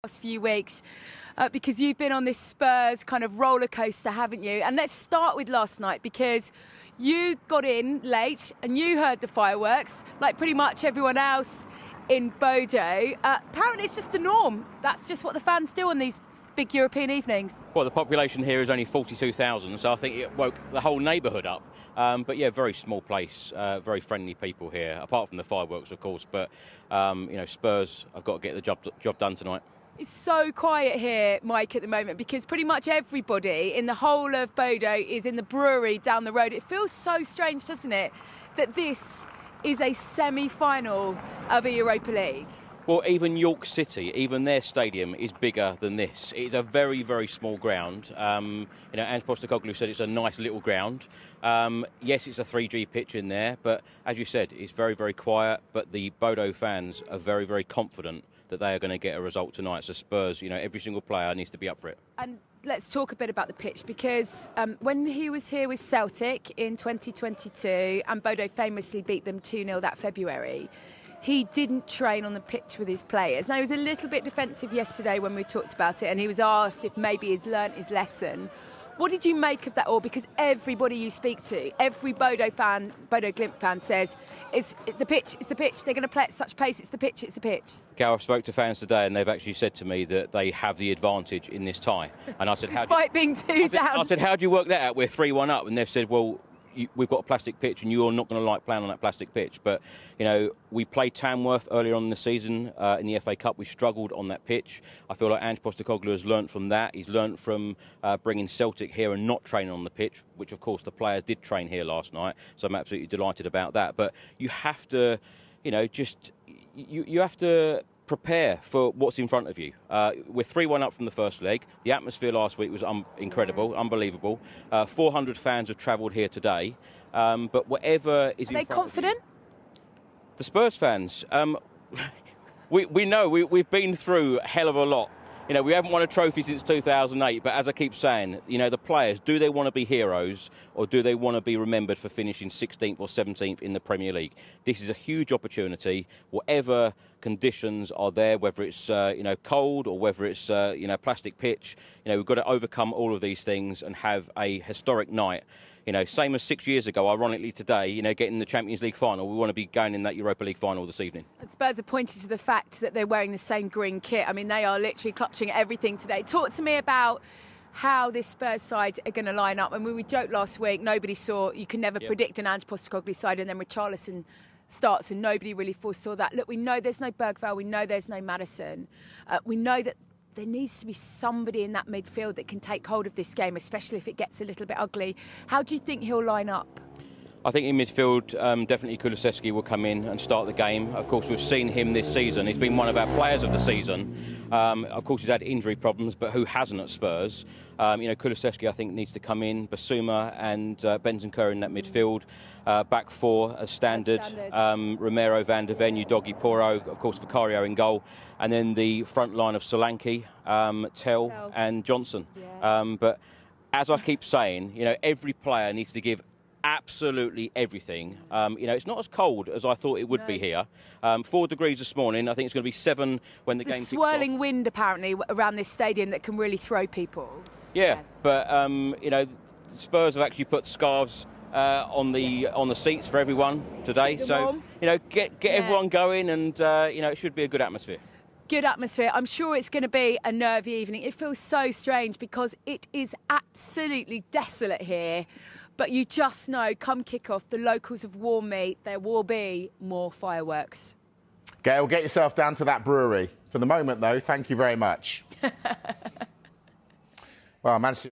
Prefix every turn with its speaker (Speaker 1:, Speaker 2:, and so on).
Speaker 1: last few weeks because you've been on this Spurs kind of roller coaster, haven't you? And let's start with last night, because you got in late and you heard the fireworks like pretty much everyone else in Bodø. Apparently it's just the norm. That's just what the fans do on these big European evenings.
Speaker 2: Well, the population here is only 42,000, so I think it woke the whole neighbourhood up. But yeah, very small place, very friendly people here, apart from the fireworks, of course. But, you know, Spurs have got to get the job done tonight.
Speaker 1: It's so quiet here, Mike, at the moment, because pretty much everybody in the whole of Bodø is in the brewery down the road. It feels so strange, doesn't it, that this is a semi-final of a Europa League?
Speaker 2: Well, even York City, even their stadium is bigger than this. It's a very, very small ground. You know, Ange Postecoglou said it's a nice little ground. Yes, it's a 3G pitch in there, but as you said, it's very, very quiet. But the Bodø fans are very, very confident that they are going to get a result tonight. So Spurs, you know, every single player needs to be up for it.
Speaker 1: And let's talk a bit about the pitch, because when he was here with Celtic in 2022, and Bodø famously beat them 2-0 that February, he didn't train on the pitch with his players. Now, he was a little bit defensive yesterday when we talked about it, and he was asked if maybe he's learnt his lesson. What did you make of that all? Because everybody you speak to, every Bodø Glimt fan says, it's the pitch, they're going to play at such pace, it's the pitch.
Speaker 2: Gal, I've spoke to fans today and they've actually said to me that they have the advantage in this tie. And I said,
Speaker 1: despite being 2 down.
Speaker 2: I said, how do you work that out? We're 3-1 up. And they've said, well, we've got a plastic pitch and you're not going to like playing on that plastic pitch. But, you know, we played Tamworth earlier on in the season in the FA Cup. We struggled on that pitch. I feel like Ange Postecoglou has learnt from that. He's learnt from bringing Celtic here and not training on the pitch, which, of course, the players did train here last night. So I'm absolutely delighted about that. But you have to, you know, you have to prepare for what's in front of you. We're 3-1 up from the first leg. The atmosphere last week was incredible, unbelievable. 400 fans have travelled here today. But whatever is in front of you...
Speaker 1: Are they confident?
Speaker 2: The Spurs fans, we know we've been through a hell of a lot. You know, we haven't won a trophy since 2008, but as I keep saying, you know, the players, do they want to be heroes or do they want to be remembered for finishing 16th or 17th in the Premier League? This is a huge opportunity. Whatever conditions are there, whether it's, you know, cold or whether it's, you know, plastic pitch, you know, we've got to overcome all of these things and have a historic night. You know, same as 6 years ago, ironically today, you know, getting the Champions League final. We want to be going in that Europa League final this evening. And
Speaker 1: Spurs are pointing to the fact that they're wearing the same green kit. I mean, they are literally clutching at everything today. Talk to me about how this Spurs side are going to line up. I mean, we joked last week, nobody saw, you can never predict an Ange Postecoglou side, and then Richarlison starts and nobody really foresaw that. Look, we know there's no Bergvall, we know there's no Maddison. We know that there needs to be somebody in that midfield that can take hold of this game, especially if it gets a little bit ugly. How do you think he'll line up?
Speaker 2: I think in midfield, definitely Kulusevski will come in and start the game. Of course, we've seen him this season. He's been one of our players of the season. Of course, he's had injury problems, but who hasn't at Spurs? You know, Kulusevski, I think, needs to come in. Basuma and Bentancur in that midfield. Back four as standard. Romero, Van de Ven, Udogi, Porro, of course, Vicario in goal. And then the front line of Solanke, Tell and Johnson. Yeah. But as I keep saying, you know, every player needs to give absolutely everything. You know, it's not as cold as I thought it would be here. 4 degrees this morning. I think it's going to be 7 when the game kicks off.
Speaker 1: Swirling wind, apparently, around this stadium that can really throw people.
Speaker 2: Yeah. But, you know, Spurs have actually put scarves on the seats for everyone today. So, you know, get everyone going and, you know, it should be a good atmosphere.
Speaker 1: Good atmosphere. I'm sure it's going to be a nervy evening. It feels so strange because it is absolutely desolate here. But you just know, come kick-off, the locals have warned me, there will be more fireworks.
Speaker 3: Gail, get yourself down to that brewery. For the moment, though, thank you very much. Well, Manchester